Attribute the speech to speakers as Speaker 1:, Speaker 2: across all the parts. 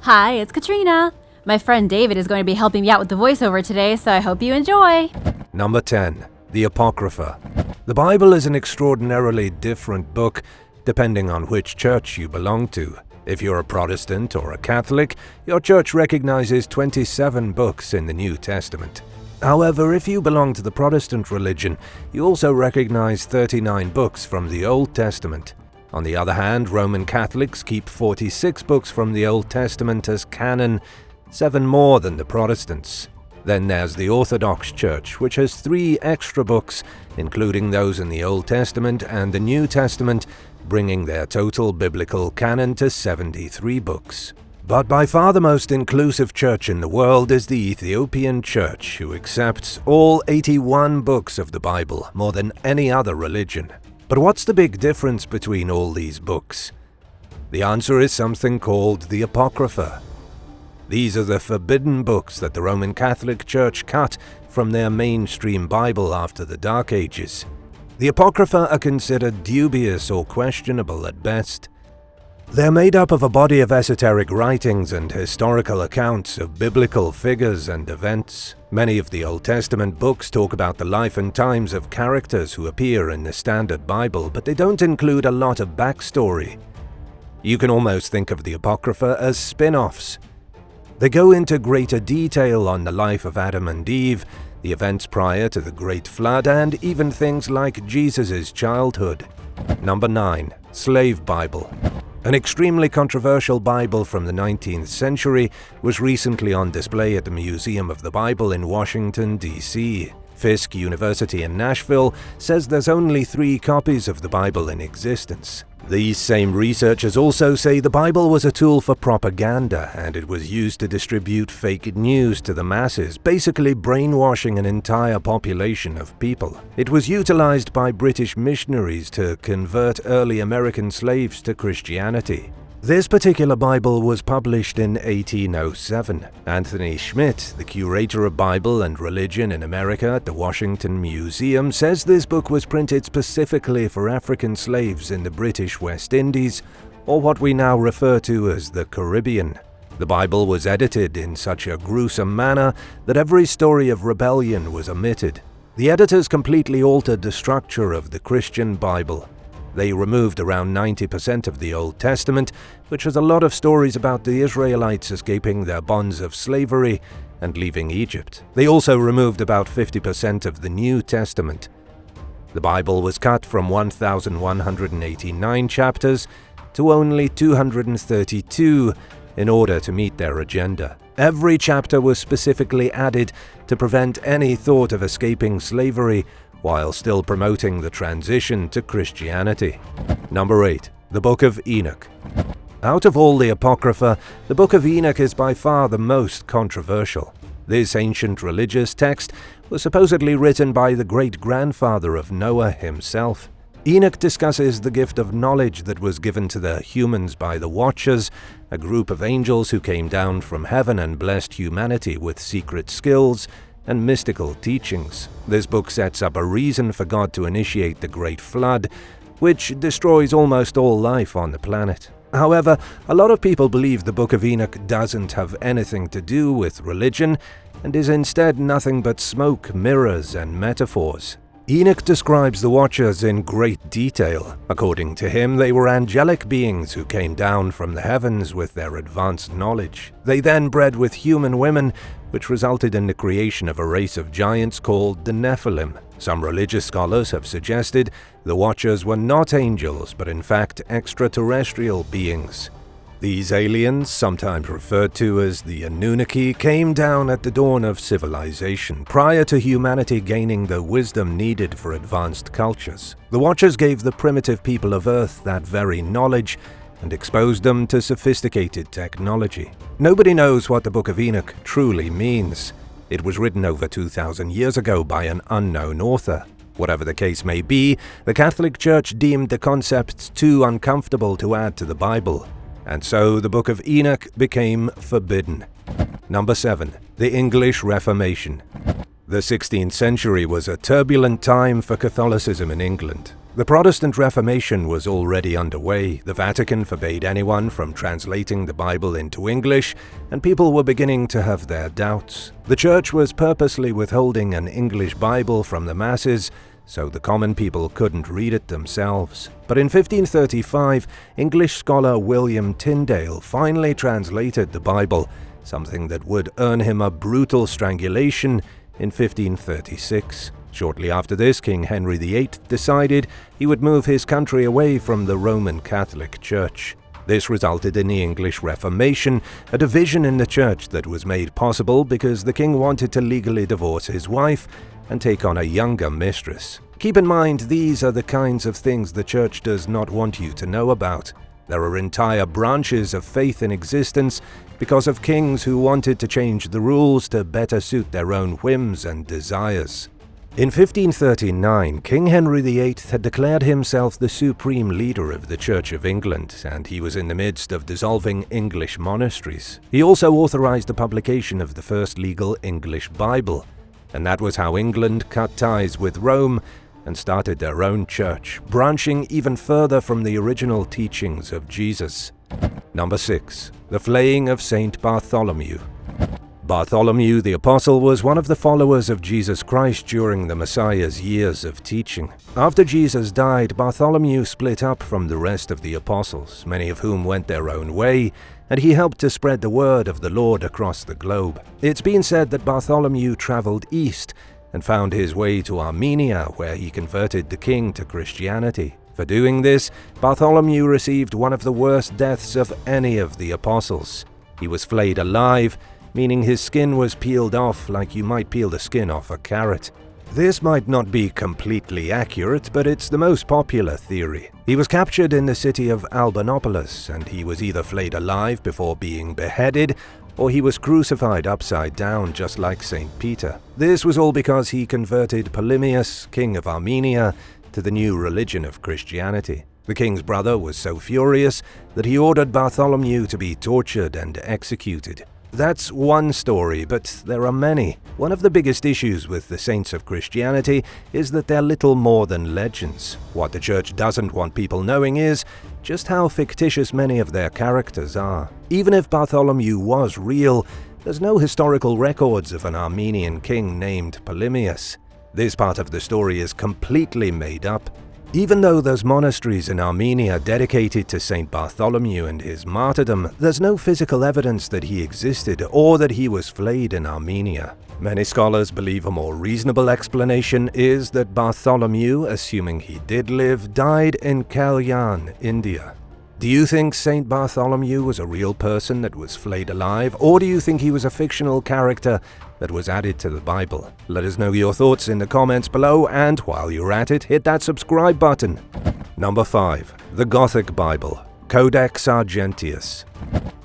Speaker 1: Hi, it's Katrina. My friend David is going to be helping me out with the voiceover today, so I hope you enjoy.
Speaker 2: Number 10. The Apocrypha. The Bible is an extraordinarily different book depending on which church you belong to. If you're a Protestant or a Catholic, your church recognizes 27 books in the New Testament. However, if you belong to the Protestant religion, you also recognize 39 books from the Old Testament. On the other hand, Roman Catholics keep 46 books from the Old Testament as canon, 7 more than the Protestants. Then there's the Orthodox Church, which has 3 extra books, including those in the Old Testament and the New Testament, bringing their total biblical canon to 73 books. But by far the most inclusive church in the world is the Ethiopian Church, who accepts all 81 books of the Bible, more than any other religion. But what's the big difference between all these books? The answer is something called the Apocrypha. These are the forbidden books that the Roman Catholic Church cut from their mainstream Bible after the Dark Ages. The Apocrypha are considered dubious or questionable at best. They're made up of a body of esoteric writings and historical accounts of biblical figures and events. Many of the Old Testament books talk about the life and times of characters who appear in the standard Bible, but they don't include a lot of backstory. You can almost think of the Apocrypha as spin-offs. They go into greater detail on the life of Adam and Eve, the events prior to the Great Flood, and even things like Jesus' childhood. Number 9. Slave Bible. An extremely controversial Bible from the 19th century was recently on display at the Museum of the Bible in Washington, D.C. Fisk University in Nashville says there's only 3 copies of the Bible in existence. These same researchers also say the Bible was a tool for propaganda, and it was used to distribute fake news to the masses, basically brainwashing an entire population of people. It was utilized by British missionaries to convert early American slaves to Christianity. This particular Bible was published in 1807. Anthony Schmidt, the curator of Bible and religion in America at the Washington Museum, says this book was printed specifically for African slaves in the British West Indies, or what we now refer to as the Caribbean. The Bible was edited in such a gruesome manner that every story of rebellion was omitted. The editors completely altered the structure of the Christian Bible. They removed around 90% of the Old Testament, which has a lot of stories about the Israelites escaping their bonds of slavery and leaving Egypt. They also removed about 50% of the New Testament. The Bible was cut from 1,189 chapters to only 232 in order to meet their agenda. Every chapter was specifically added to prevent any thought of escaping slavery, while still promoting the transition to Christianity. Number 8. The Book of Enoch. Out of all the Apocrypha, the Book of Enoch is by far the most controversial. This ancient religious text was supposedly written by the great-grandfather of Noah himself. Enoch discusses the gift of knowledge that was given to the humans by the Watchers, a group of angels who came down from heaven and blessed humanity with secret skills and mystical teachings. This book sets up a reason for God to initiate the Great Flood, which destroys almost all life on the planet. However, a lot of people believe the Book of Enoch doesn't have anything to do with religion and is instead nothing but smoke, mirrors, and metaphors. Enoch describes the Watchers in great detail. According to him, they were angelic beings who came down from the heavens with their advanced knowledge. They then bred with human women, which resulted in the creation of a race of giants called the Nephilim. Some religious scholars have suggested the Watchers were not angels, but in fact extraterrestrial beings. These aliens, sometimes referred to as the Anunnaki, came down at the dawn of civilization, prior to humanity gaining the wisdom needed for advanced cultures. The Watchers gave the primitive people of Earth that very knowledge and exposed them to sophisticated technology. Nobody knows what the Book of Enoch truly means. It was written over 2,000 years ago by an unknown author. Whatever the case may be, the Catholic Church deemed the concepts too uncomfortable to add to the Bible, and so the Book of Enoch became forbidden. Number 7. The English Reformation. The 16th century was a turbulent time for Catholicism in England. The Protestant Reformation was already underway. The Vatican forbade anyone from translating the Bible into English, and people were beginning to have their doubts. The Church was purposely withholding an English Bible from the masses, so the common people couldn't read it themselves. But in 1535, English scholar William Tyndale finally translated the Bible, something that would earn him a brutal strangulation in 1536. Shortly after this, King Henry VIII decided he would move his country away from the Roman Catholic Church. This resulted in the English Reformation, a division in the Church that was made possible because the king wanted to legally divorce his wife and take on a younger mistress. Keep in mind, these are the kinds of things the Church does not want you to know about. There are entire branches of faith in existence because of kings who wanted to change the rules to better suit their own whims and desires. In 1539, King Henry VIII had declared himself the supreme leader of the Church of England, and he was in the midst of dissolving English monasteries. He also authorized the publication of the first legal English Bible, and that was how England cut ties with Rome and started their own church, branching even further from the original teachings of Jesus. Number 6. The Flaying of Saint Bartholomew. Bartholomew the Apostle was one of the followers of Jesus Christ during the Messiah's years of teaching. After Jesus died, Bartholomew split up from the rest of the apostles, many of whom went their own way, and he helped to spread the word of the Lord across the globe. It's been said that Bartholomew traveled east and found his way to Armenia, where he converted the king to Christianity. For doing this, Bartholomew received one of the worst deaths of any of the apostles. He was flayed alive, meaning his skin was peeled off like you might peel the skin off a carrot. This might not be completely accurate, but it's the most popular theory. He was captured in the city of Albanopolis, and he was either flayed alive before being beheaded, or he was crucified upside down just like St. Peter. This was all because he converted Polymius, king of Armenia, to the new religion of Christianity. The king's brother was so furious that he ordered Bartholomew to be tortured and executed. That's one story, but there are many. One of the biggest issues with the saints of Christianity is that they're little more than legends. What the Church doesn't want people knowing is just how fictitious many of their characters are. Even if Bartholomew was real, there's no historical records of an Armenian king named Polymius. This part of the story is completely made up. Even though there's monasteries in Armenia dedicated to St. Bartholomew and his martyrdom, there's no physical evidence that he existed or that he was flayed in Armenia. Many scholars believe a more reasonable explanation is that Bartholomew, assuming he did live, died in Kalyan, India. Do you think St. Bartholomew was a real person that was flayed alive, or do you think he was a fictional character that was added to the Bible? Let us know your thoughts in the comments below, and while you're at it, hit that subscribe button. Number 5. The Gothic Bible, Codex Argentius.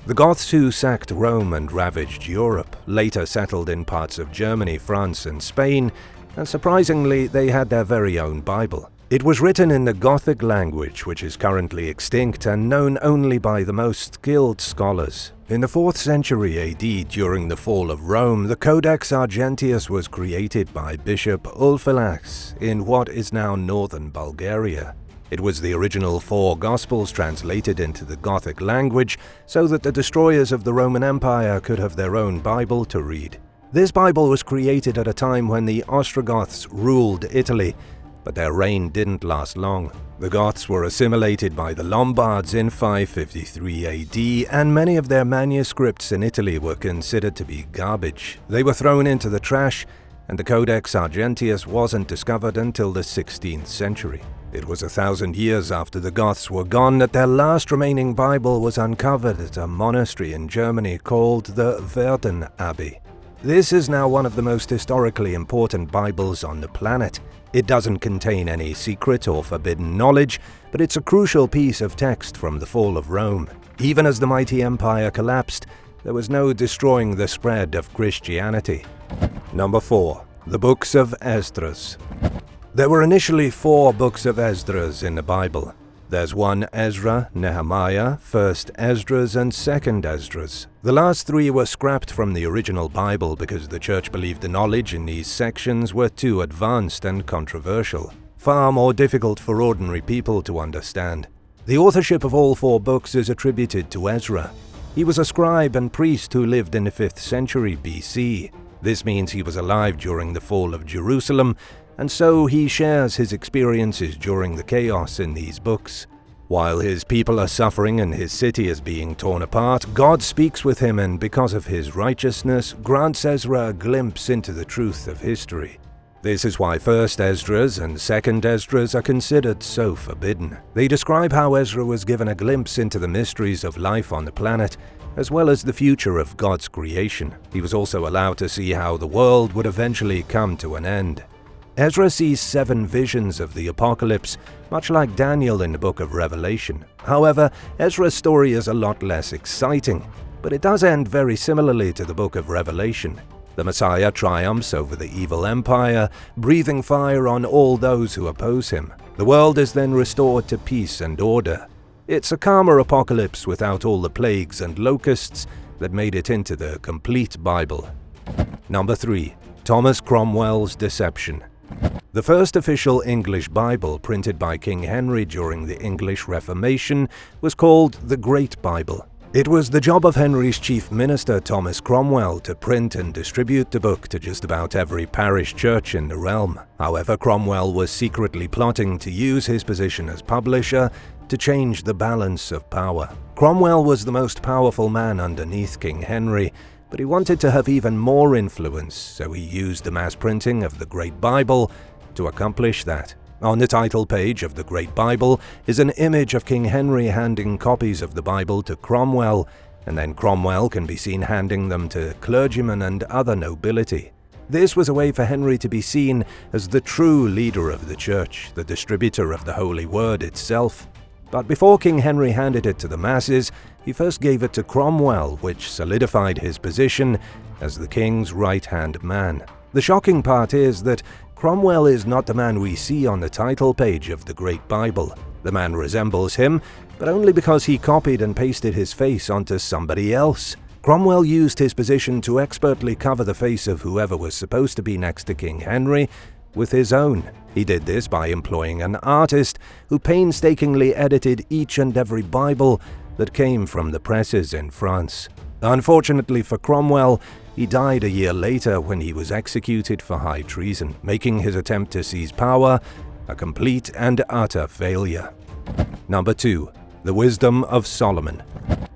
Speaker 2: The Goths who sacked Rome and ravaged Europe later settled in parts of Germany, France, and Spain, and surprisingly, they had their very own Bible. It was written in the Gothic language, which is currently extinct and known only by the most skilled scholars. In the 4th century AD, during the fall of Rome, the Codex Argentius was created by Bishop Ulfilas in what is now northern Bulgaria. It was the original 4 Gospels translated into the Gothic language so that the destroyers of the Roman Empire could have their own Bible to read. This Bible was created at a time when the Ostrogoths ruled Italy, but their reign didn't last long. The Goths were assimilated by the Lombards in 553 AD, and many of their manuscripts in Italy were considered to be garbage. They were thrown into the trash, and the Codex Argentius wasn't discovered until the 16th century. It was 1,000 years after the Goths were gone that their last remaining Bible was uncovered at a monastery in Germany called the Verden Abbey. This is now one of the most historically important Bibles on the planet. It doesn't contain any secret or forbidden knowledge, but it's a crucial piece of text from the fall of Rome. Even as the mighty empire collapsed, there was no destroying the spread of Christianity. Number 4. The Books of Ezra. There were initially 4 Books of Ezra in the Bible. There's 1 Ezra, Nehemiah, 1st Esdras, and 2nd Esdras. The last 3 were scrapped from the original Bible because the Church believed the knowledge in these sections were too advanced and controversial. far more difficult for ordinary people to understand. The authorship of all 4 books is attributed to Ezra. He was a scribe and priest who lived in the 5th century BC. This means he was alive during the fall of Jerusalem, and so he shares his experiences during the chaos in these books. While his people are suffering and his city is being torn apart, God speaks with him and, because of his righteousness, grants Ezra a glimpse into the truth of history. This is why 1st Esdras and 2nd Esdras are considered so forbidden. They describe how Ezra was given a glimpse into the mysteries of life on the planet, as well as the future of God's creation. He was also allowed to see how the world would eventually come to an end. Ezra sees 7 visions of the apocalypse, much like Daniel in the Book of Revelation. However, Ezra's story is a lot less exciting, but it does end very similarly to the Book of Revelation. The Messiah triumphs over the evil empire, breathing fire on all those who oppose him. The world is then restored to peace and order. It's a calmer apocalypse without all the plagues and locusts that made it into the complete Bible. Number 3. Thomas Cromwell's Deception. The first official English Bible printed by King Henry during the English Reformation was called the Great Bible. It was the job of Henry's chief minister, Thomas Cromwell, to print and distribute the book to just about every parish church in the realm. However, Cromwell was secretly plotting to use his position as publisher to change the balance of power. Cromwell was the most powerful man underneath King Henry, but he wanted to have even more influence, so he used the mass printing of the Great Bible to accomplish that. On the title page of the Great Bible is an image of King Henry handing copies of the Bible to Cromwell, and then Cromwell can be seen handing them to clergymen and other nobility. This was a way for Henry to be seen as the true leader of the church, the distributor of the Holy Word itself. But before King Henry handed it to the masses, he first gave it to Cromwell, which solidified his position as the king's right-hand man. The shocking part is that Cromwell is not the man we see on the title page of the Great Bible. The man resembles him, but only because he copied and pasted his face onto somebody else. Cromwell used his position to expertly cover the face of whoever was supposed to be next to King Henry with his own. He did this by employing an artist who painstakingly edited each and every Bible that came from the presses in France. Unfortunately for Cromwell, he died a year later when he was executed for high treason, making his attempt to seize power a complete and utter failure. Number 2. The Wisdom of Solomon.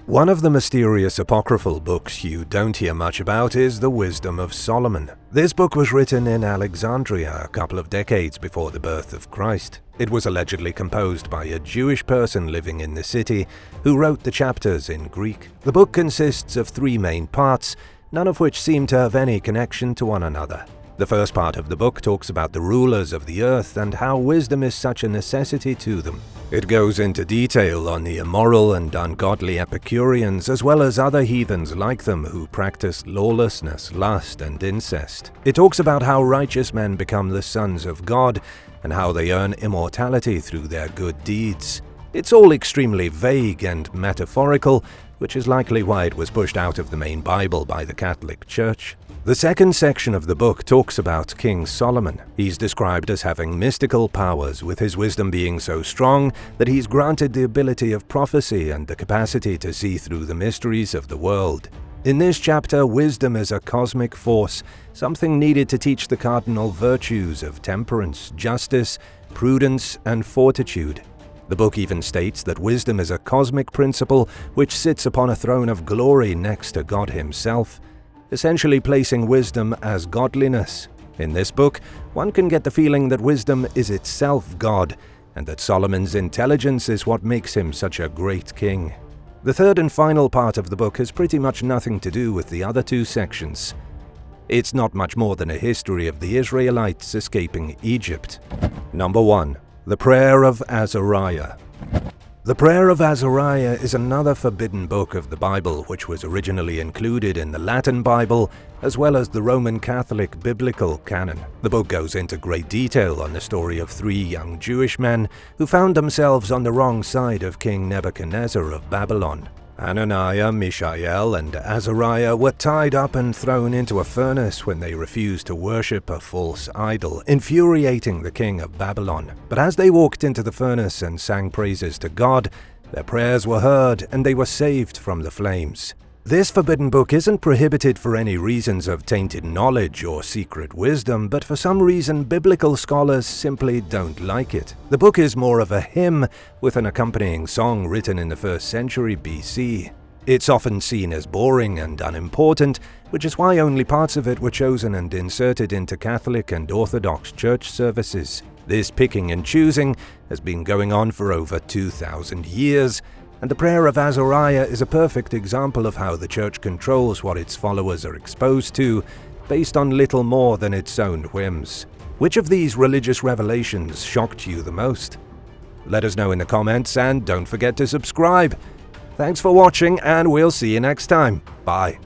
Speaker 2: One of the mysterious apocryphal books you don't hear much about is the Wisdom of Solomon. This book was written in Alexandria a couple of decades before the birth of Christ. It was allegedly composed by a Jewish person living in the city who wrote the chapters in Greek. The book consists of 3 main parts, none of which seem to have any connection to one another. The first part of the book talks about the rulers of the earth and how wisdom is such a necessity to them. It goes into detail on the immoral and ungodly Epicureans as well as other heathens like them who practice lawlessness, lust, and incest. It talks about how righteous men become the sons of God and how they earn immortality through their good deeds. It's all extremely vague and metaphorical, which is likely why it was pushed out of the main Bible by the Catholic Church. The second section of the book talks about King Solomon. He's described as having mystical powers, with his wisdom being so strong that he's granted the ability of prophecy and the capacity to see through the mysteries of the world. In this chapter, wisdom is a cosmic force, something needed to teach the cardinal virtues of temperance, justice, prudence, and fortitude. The book even states that wisdom is a cosmic principle which sits upon a throne of glory next to God himself, essentially placing wisdom as godliness. In this book, one can get the feeling that wisdom is itself God, and that Solomon's intelligence is what makes him such a great king. The third and final part of the book has pretty much nothing to do with the other 2 sections. It's not much more than a history of the Israelites escaping Egypt. Number 1. The Prayer of Azariah. The Prayer of Azariah is another forbidden book of the Bible which was originally included in the Latin Bible as well as the Roman Catholic biblical canon. The book goes into great detail on the story of 3 young Jewish men who found themselves on the wrong side of King Nebuchadnezzar of Babylon. Ananiah, Mishael, and Azariah were tied up and thrown into a furnace when they refused to worship a false idol, infuriating the king of Babylon. But as they walked into the furnace and sang praises to God, their prayers were heard and they were saved from the flames. This forbidden book isn't prohibited for any reasons of tainted knowledge or secret wisdom, but for some reason biblical scholars simply don't like it. The book is more of a hymn with an accompanying song written in the 1st century BC. It's often seen as boring and unimportant, which is why only parts of it were chosen and inserted into Catholic and Orthodox church services. This picking and choosing has been going on for over 2,000 years, and the Prayer of Azariah is a perfect example of how the church controls what its followers are exposed to, based on little more than its own whims. Which of these religious revelations shocked you the most? Let us know in the comments, and don't forget to subscribe. Thanks for watching, and we'll see you next time. Bye.